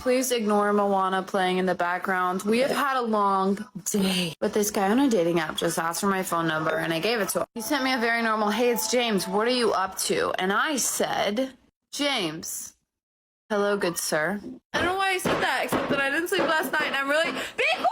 Please ignore Moana playing in the background. We have had a long day. But this guy on a dating app just asked for my phone number and I gave it to him. He sent me a very normal, hey, it's James. What are you up to? And I said, James. Hello, good sir. I don't know why I said that, except that I didn't sleep last night and I'm really... Be quiet!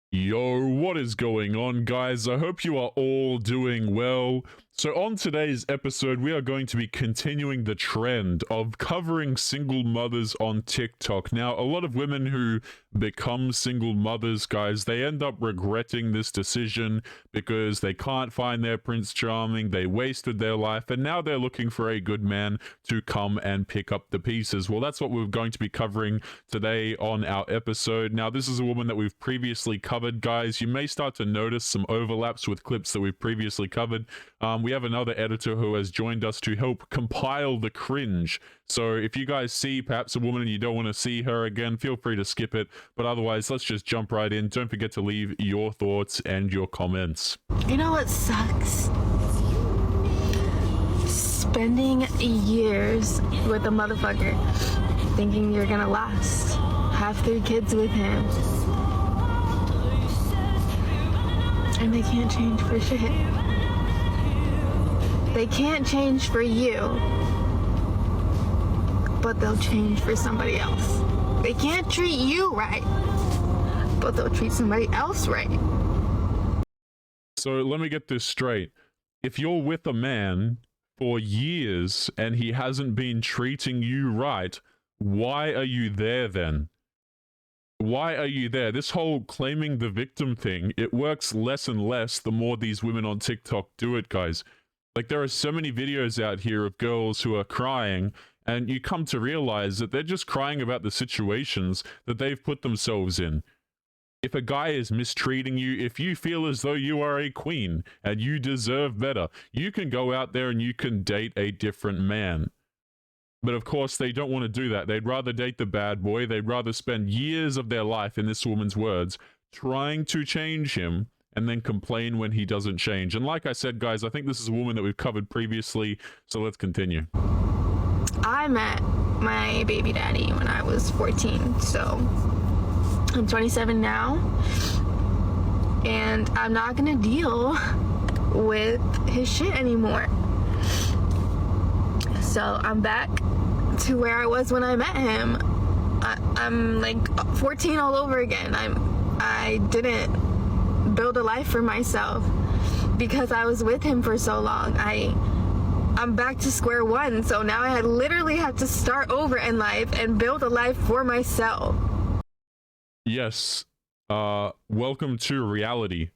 Yo, what is going on, guys? I hope you are all doing well. So on today's episode, we are going to be continuing the trend of covering single mothers on TikTok. Now, a lot of women who become single mothers, guys, they end up regretting this decision because they can't find their Prince Charming, they wasted their life, and now they're looking for a good man to come and pick up the pieces. Well, that's what we're going to be covering today on our episode. Now, this is a woman that we've previously covered, guys. You may start to notice some overlaps with clips that we've previously covered. We have another editor who has joined us to help compile the cringe. So if you guys see perhaps a woman and you don't want to see her again, feel free to skip it. But otherwise, let's just jump right in. Don't forget to leave your thoughts and your comments. You know what sucks? Spending years with a motherfucker thinking you're gonna last. Have 3 kids with him. And they can't change for shit. They can't change for you, but they'll change for somebody else. They can't treat you right, but they'll treat somebody else right. So let me get this straight. If you're with a man for years and he hasn't been treating you right, why are you there then? Why are you there? This whole claiming the victim thing, it works less and less the more these women on TikTok do it, guys. Like, there are so many videos out here of girls who are crying, and you come to realize that they're just crying about the situations that they've put themselves in. If a guy is mistreating you, if you feel as though you are a queen and you deserve better, you can go out there and you can date a different man. But of course, they don't want to do that. They'd rather date the bad boy. They'd rather spend years of their life, in this woman's words, trying to change him, and then complain when he doesn't change. And like I said, guys, I think this is a woman that we've covered previously, so let's continue. I met my baby daddy when I was 14, so I'm 27 now, and I'm not gonna deal with his shit anymore. So I'm back to where I was when I met him. I'm like 14 all over again. I didn't build a life for myself because I was with him for so long. I'm back to square one, so now I literally have to start over in life and build a life for myself. Yes. Welcome to reality.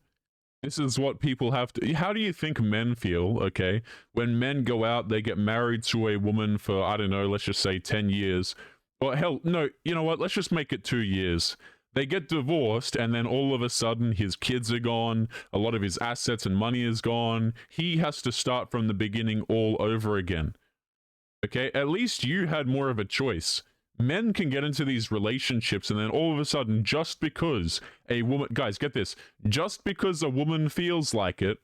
This is what people have to... How do you think men feel, okay? When men go out, they get married to a woman for, I don't know, let's just say 10 years. Or hell, no, you know what? Let's just make it 2 years. They get divorced, and then all of a sudden, his kids are gone, a lot of his assets and money is gone. He has to start from the beginning all over again. Okay? At least you had more of a choice. Men can get into these relationships, and then all of a sudden, just because a woman... Guys, get this. Just because a woman feels like it,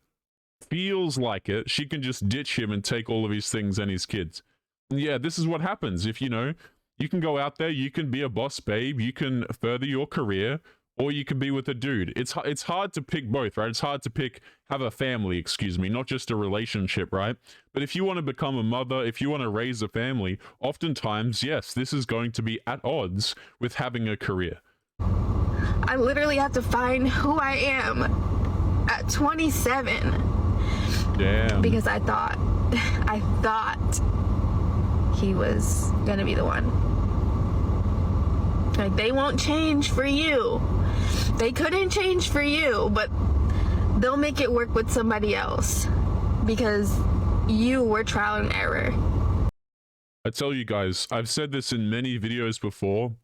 she can just ditch him and take all of his things and his kids. And yeah, this is what happens if, you know... You can go out there, you can be a boss babe, you can further your career, or you can be with a dude. It's hard to pick both, right? It's hard to have a family, excuse me, not just a relationship, right? But if you want to become a mother, if you want to raise a family, oftentimes, yes, this is going to be at odds with having a career. I literally have to find who I am at 27. Damn. Because I thought he was gonna be the one. Like, they won't change for you. They couldn't change for you, but they'll make it work with somebody else because you were trial and error. I tell you guys, I've said this in many videos before,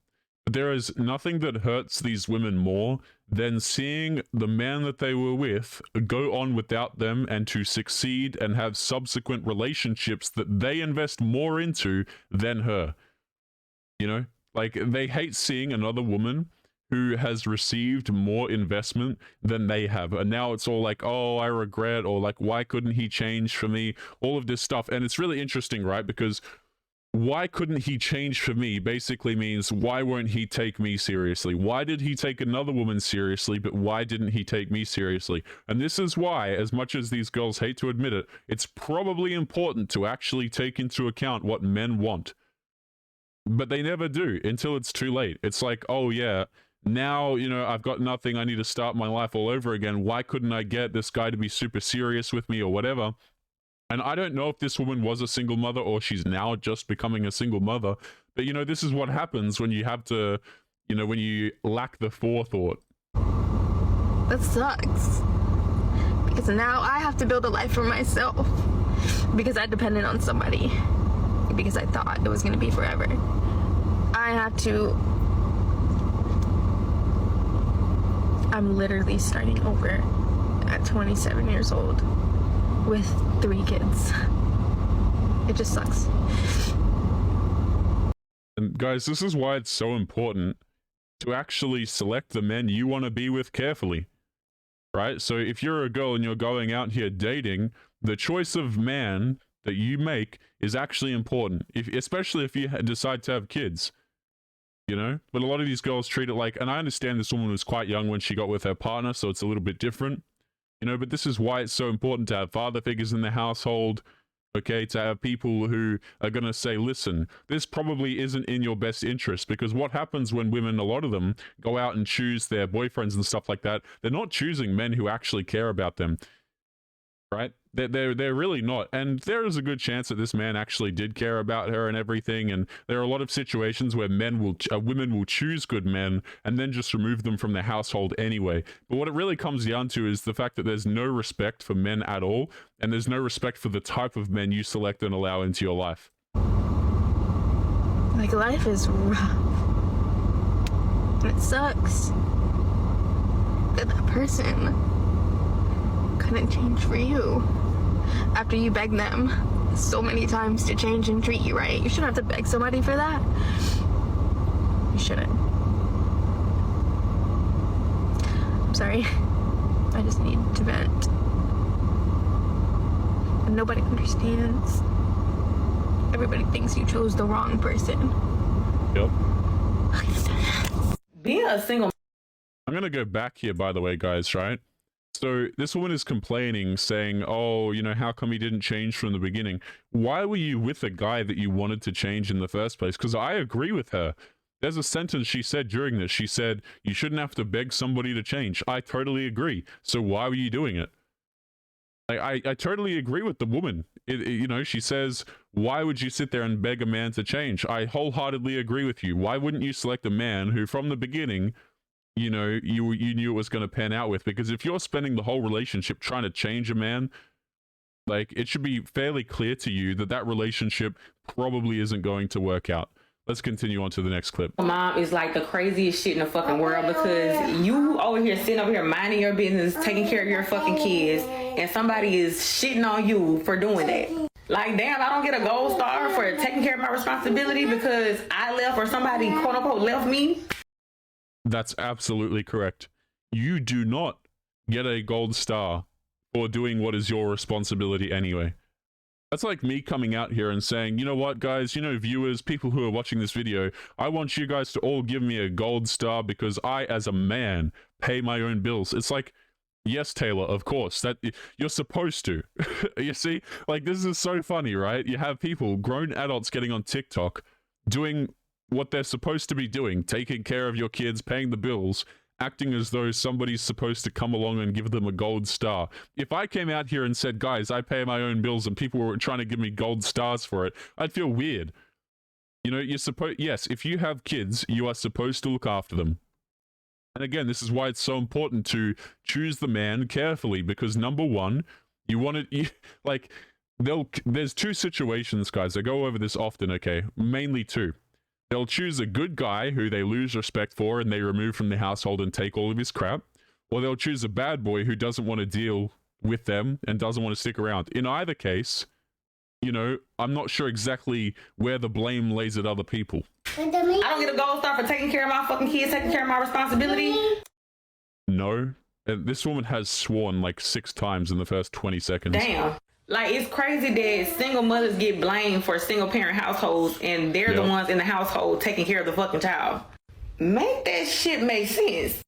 but there is nothing that hurts these women more than seeing the man that they were with go on without them and to succeed and have subsequent relationships that they invest more into than her. You know? Like, they hate seeing another woman who has received more investment than they have. And now it's all like, oh, I regret, or like, why couldn't he change for me? All of this stuff. And it's really interesting, right? Because why couldn't he change for me basically means, why won't he take me seriously? Why did he take another woman seriously, but why didn't he take me seriously? And this is why, as much as these girls hate to admit it, it's probably important to actually take into account what men want. But they never do until it's too late. It's like, oh yeah, now, you know, I've got nothing, I need to start my life all over again. Why couldn't I get this guy to be super serious with me or whatever? And I don't know if this woman was a single mother or she's now just becoming a single mother. But, you know, this is what happens when you have to, you know, when you lack the forethought. That sucks. Because now I have to build a life for myself. Because I depended on somebody. Because I thought it was going to be forever. I had to... I'm literally starting over at 27 years old with 3 kids. It just sucks. And guys, this is why it's so important to actually select the men you want to be with carefully, right? So if you're a girl and you're going out here dating, the choice of man that you make is actually important, especially if you decide to have kids, you know? But a lot of these girls treat it like, and I understand this woman was quite young when she got with her partner, so it's a little bit different. You know, but this is why it's so important to have father figures in the household, okay? To have people who are going to say, listen, this probably isn't in your best interest, because what happens when women, a lot of them, go out and choose their boyfriends and stuff like that, they're not choosing men who actually care about them, right? They're really not. And there is a good chance that this man actually did care about her and everything. And there are a lot of situations where women will choose good men and then just remove them from their household anyway. But what it really comes down to is the fact that there's no respect for men at all. And there's no respect for the type of men you select and allow into your life. Like, life is rough. And it sucks that that person couldn't change for you after you begged them so many times to change and treat you right. You shouldn't have to beg somebody for that. You shouldn't. I'm sorry. I just need to vent. And nobody understands. Everybody thinks you chose the wrong person. Yep. Being a single... I'm gonna go back here, by the way, guys, right? So this woman is complaining, saying, oh, you know, how come he didn't change from the beginning? Why were you with a guy that you wanted to change in the first place? Because I agree with her. There's a sentence she said during this. She said, you shouldn't have to beg somebody to change. I totally agree. So why were you doing it? I totally agree with the woman. You know, she says, why would you sit there and beg a man to change? I wholeheartedly agree with you. Why wouldn't you select a man who from the beginning, you know, you knew it was going to pan out with? Because if you're spending the whole relationship trying to change a man, like, it should be fairly clear to you that that relationship probably isn't going to work out. Let's continue on to the next clip. Mom is like the craziest shit in the fucking world, because you over here sitting over here minding your business, taking care of your fucking kids, and somebody is shitting on you for doing that. Like, damn, I don't get a gold star for taking care of my responsibility because I left or somebody quote unquote left me. That's absolutely correct. You do not get a gold star for doing what is your responsibility anyway. That's like me coming out here and saying, you know what, guys, you know, viewers, people who are watching this video, I want you guys to all give me a gold star because I, as a man, pay my own bills. It's like, yes, Taylor, of course, that you're supposed to. You see, like, this is so funny, right? You have people, grown adults, getting on TikTok, doing what they're supposed to be doing, taking care of your kids, paying the bills, acting as though somebody's supposed to come along and give them a gold star. If I came out here and said, guys, I pay my own bills, and people were trying to give me gold stars for it, I'd feel weird. You know, you're supposed, yes, if you have kids, you are supposed to look after them. And again, this is why it's so important to choose the man carefully, because number one, you want to, like, there's two situations, guys. I go over this often, okay? Mainly two. They'll choose a good guy who they lose respect for and they remove from the household and take all of his crap. Or they'll choose a bad boy who doesn't want to deal with them and doesn't want to stick around. In either case, you know, I'm not sure exactly where the blame lays at other people. I don't get a gold star for taking care of my fucking kids, taking care of my responsibility. No. And this woman has sworn like 6 times in the first 20 seconds. Damn. Like, it's crazy that single mothers get blamed for single parent households and they're the ones in the household taking care of the fucking child. Make that shit make sense.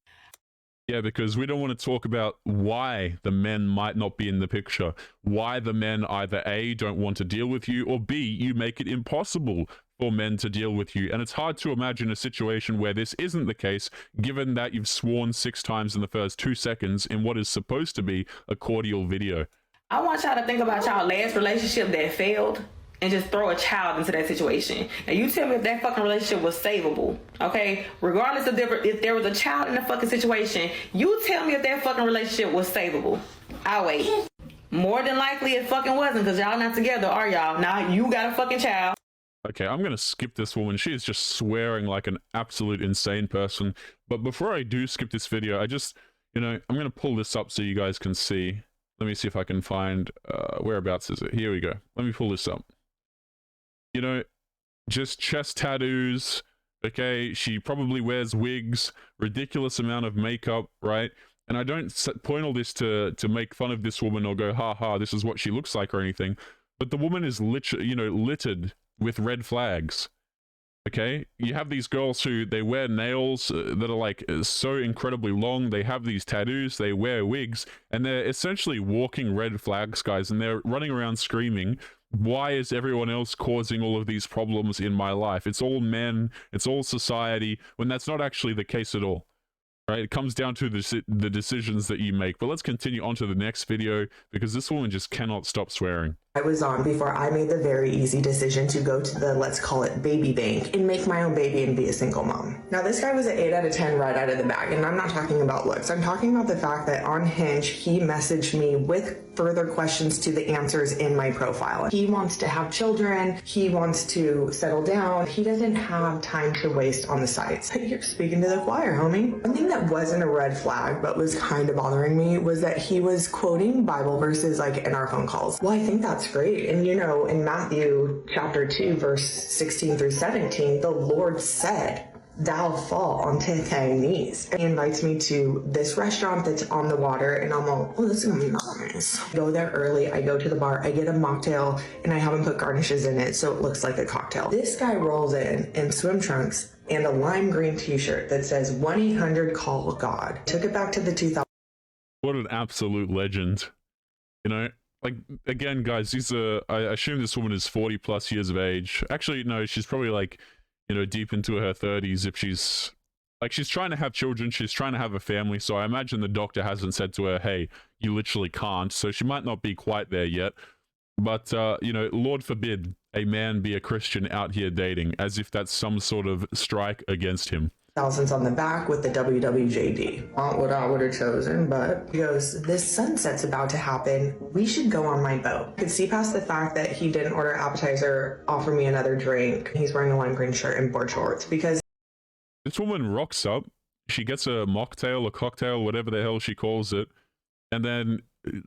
Yeah, because we don't want to talk about why the men might not be in the picture. Why the men either A, don't want to deal with you, or B, you make it impossible for men to deal with you. And it's hard to imagine a situation where this isn't the case, given that you've sworn 6 times in the first 2 seconds in what is supposed to be a cordial video. I want y'all to think about y'all last relationship that failed and just throw a child into that situation. Now you tell me if that fucking relationship was savable, okay? Regardless of if there was a child in the fucking situation, you tell me if that fucking relationship was savable. I'll wait. More than likely it fucking wasn't, because y'all not together, are y'all? Now you got a fucking child. Okay, I'm gonna skip this woman. She is just swearing like an absolute insane person. But before I do skip this video, I just, you know, I'm gonna pull this up so you guys can see. Let me see if I can find, whereabouts is it? Here we go. Let me pull this up. You know, just chest tattoos, okay? She probably wears wigs, ridiculous amount of makeup, right? And I don't point all this to make fun of this woman or go, ha ha, this is what she looks like or anything. But the woman is literally, you know, littered with red flags. Okay, you have these girls who they wear nails that are like so incredibly long. They have these tattoos, they wear wigs, and they're essentially walking red flags, guys. And they're running around screaming, why is everyone else causing all of these problems in my life? It's all men, it's all society, when that's not actually the case at all. Right? It comes down to the decisions that you make. But let's continue on to the next video, because this woman just cannot stop swearing. I was on before I made the very easy decision to go to the, let's call it, baby bank and make my own baby and be a single mom. Now, this guy was an 8 out of 10 right out of the bag, and I'm not talking about looks. I'm talking about the fact that on Hinge, he messaged me with further questions to the answers in my profile. He wants to have children. He wants to settle down. He doesn't have time to waste on the sites. You're speaking to the choir, homie. One thing that wasn't a red flag, but was kind of bothering me, was that he was quoting Bible verses like in our phone calls. Well, I think that's great. And you know, in Matthew chapter 2, verse 16 through 17, the Lord said, thou fall onto thy knees. And he invites me to this restaurant that's on the water, and I'm all, oh, this is gonna be nice. I go there early, I go to the bar, I get a mocktail, and I haven't put garnishes in it, so it looks like a cocktail. This guy rolls in swim trunks and a lime green t-shirt that says 1-800-CALL-GOD. Took it back to the 2000s. What an absolute legend. You know, like, again, guys, I assume this woman is 40 plus years of age. Actually, no, she's probably like, you know, deep into her 30s. If she's trying to have children, she's trying to have a family. So I imagine the doctor hasn't said to her, hey, you literally can't. So she might not be quite there yet. But, you know, Lord forbid a man be a Christian out here dating, as if that's some sort of strike against him. Thousands on the back with the WWJD. Not what I would have chosen, but he goes, this sunset's about to happen. We should go on my boat. I could see past the fact that he didn't order appetizer, offer me another drink. He's wearing a lime green shirt and board shorts, because this woman rocks up. She gets a mocktail, a cocktail, whatever the hell she calls it, and then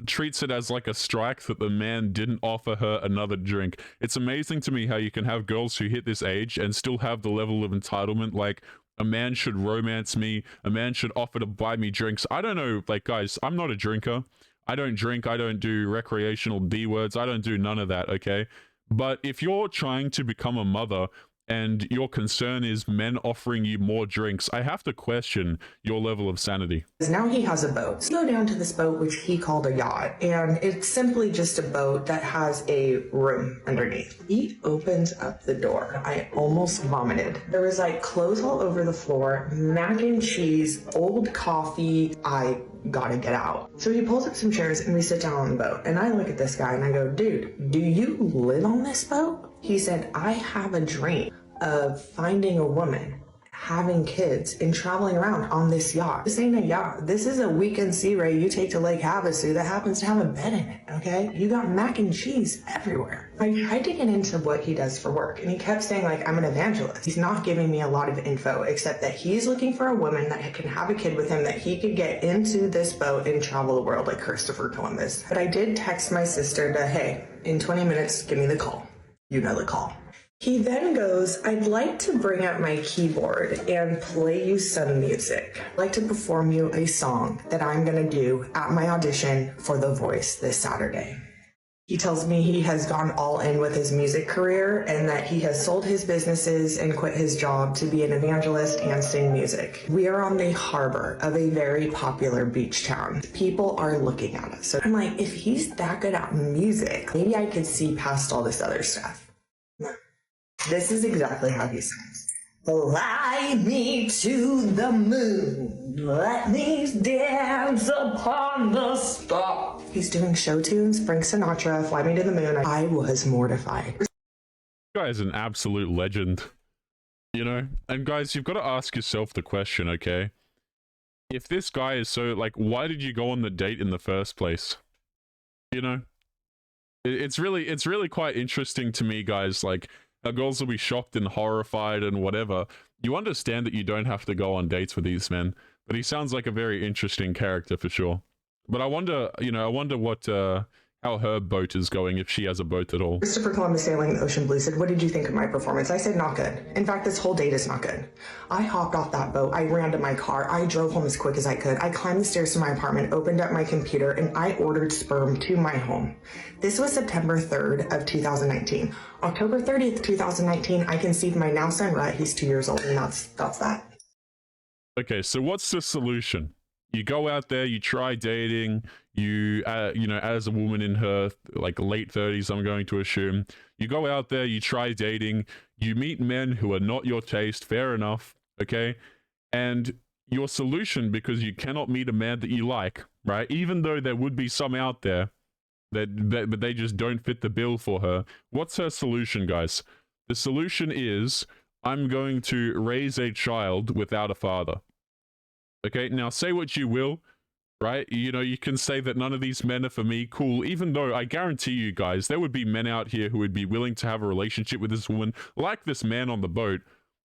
treats it as like a strike that the man didn't offer her another drink. It's amazing to me how you can have girls who hit this age and still have the level of entitlement, like, a man should romance me, a man should offer to buy me drinks. I don't know, like, guys, I'm not a drinker. I don't drink, I don't do recreational D words, I don't do none of that, okay? But if you're trying to become a mother and your concern is men offering you more drinks, I have to question your level of sanity. Now he has a boat. So go down to this boat, which he called a yacht, and it's simply just a boat that has a room underneath. He opens up the door. I almost vomited. There was like clothes all over the floor, mac and cheese, old coffee. I gotta get out. So he pulls up some chairs and we sit down on the boat. And I look at this guy and I go, dude, do you live on this boat? He said, I have a dream of finding a woman, having kids, and traveling around on this yacht. This ain't a yacht. This is a weekend sea ray you take to Lake Havasu that happens to have a bed in it, okay? You got mac and cheese everywhere. I tried to get into what he does for work, and he kept saying, like, I'm an evangelist. He's not giving me a lot of info, except that he's looking for a woman that can have a kid with him, that he could get into this boat and travel the world like Christopher Columbus. But I did text my sister to, hey, in 20 minutes, give me the call. You know the call. He then goes, I'd like to bring out my keyboard and play you some music. I'd like to perform you a song that I'm going to do at my audition for The Voice this Saturday. He tells me he has gone all in with his music career and that he has sold his businesses and quit his job to be an evangelist and sing music. We are on the harbor of a very popular beach town. People are looking at us. So I'm like, if he's that good at music, maybe I could see past all this other stuff. No. This is exactly how he sounds. Fly me to the moon, let me dance upon the stars. He's doing show tunes, Frank Sinatra, Fly Me to the Moon. I was mortified. This guy is an absolute legend, you know? And guys, you've got to ask yourself the question, okay? If this guy is so, like, why did you go on the date in the first place? You know? It's really quite interesting to me, guys, like, girls will be shocked and horrified and whatever. You understand that you don't have to go on dates with these men, but he sounds like a very interesting character for sure. But I wonder, you know, what, how her boat is going, if she has a boat at all. Christopher Columbus sailing the ocean blue said, what did you think of my performance? I said, not good. In fact, this whole date is not good. I hopped off that boat. I ran to my car. I drove home as quick as I could. I climbed the stairs to my apartment, opened up my computer, and I ordered sperm to my home. This was September 3rd of 2019. October 30th, 2019, I conceived my now son, Rhett. He's 2 years old, and that's that. Okay, so what's the solution? You go out there, you try dating, you know, as a woman in her, like, late 30s, I'm going to assume. You go out there, you try dating, you meet men who are not your taste, fair enough, okay? And your solution, because you cannot meet a man that you like, right? Even though there would be some out there, but they just don't fit the bill for her. What's her solution, guys? The solution is, I'm going to raise a child without a father. Okay, now say what you will, right? You know, you can say that none of these men are for me, cool, even though I guarantee you guys, there would be men out here who would be willing to have a relationship with this woman, like this man on the boat,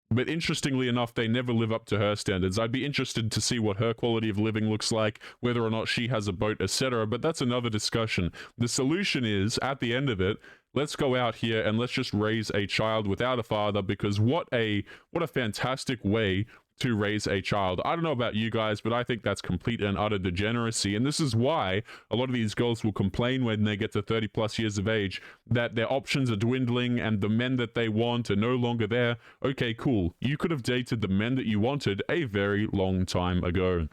but interestingly enough, they never live up to her standards. I'd be interested to see what her quality of living looks like, whether or not she has a boat, etc., but that's another discussion. The solution is, at the end of it, let's go out here and let's just raise a child without a father, because what a fantastic way to raise a child. I don't know about you guys, but I think that's complete and utter degeneracy. And this is why a lot of these girls will complain when they get to 30 plus years of age that their options are dwindling and the men that they want are no longer there. Okay, cool. You could have dated the men that you wanted a very long time ago.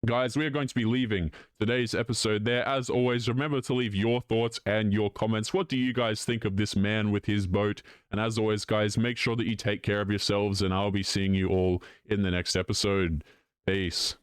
Guys, we are going to be leaving today's episode there. As always, remember to leave your thoughts and your comments. What do you guys think of this man with his boat? And as always, guys, make sure that you take care of yourselves, and I'll be seeing you all in the next episode. Peace.